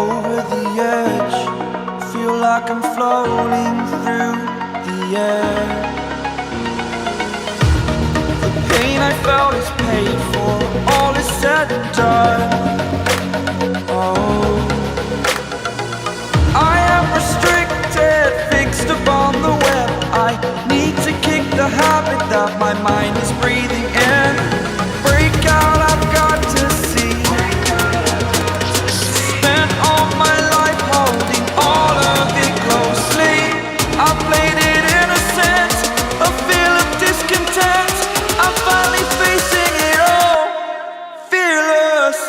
over the edge. Feel like I'm floating through the air. The pain I felt is paid for, all is said and done. Oh, I am restricted, fixed upon the web. I need to kick the habit that my mind is breathing in. Break out, I've got to see. Spent all my life holding all of it closely. I played it innocent, a feel of discontent. I'm finally facing it all, fearless.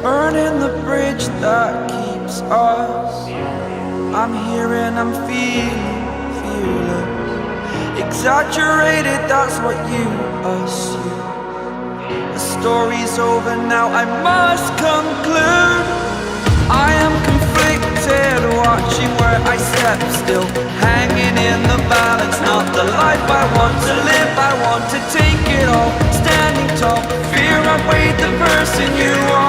Burning the bridge that keeps us. I'm here and I'm feeling fearless. Exaggerated, that's what you assume. The story's over now, I must conclude. I am conflicted, watching where I step still, hanging in the balance. Not the life I want to live, I want to take it all. Standing tall, fear I've weighed the person you are.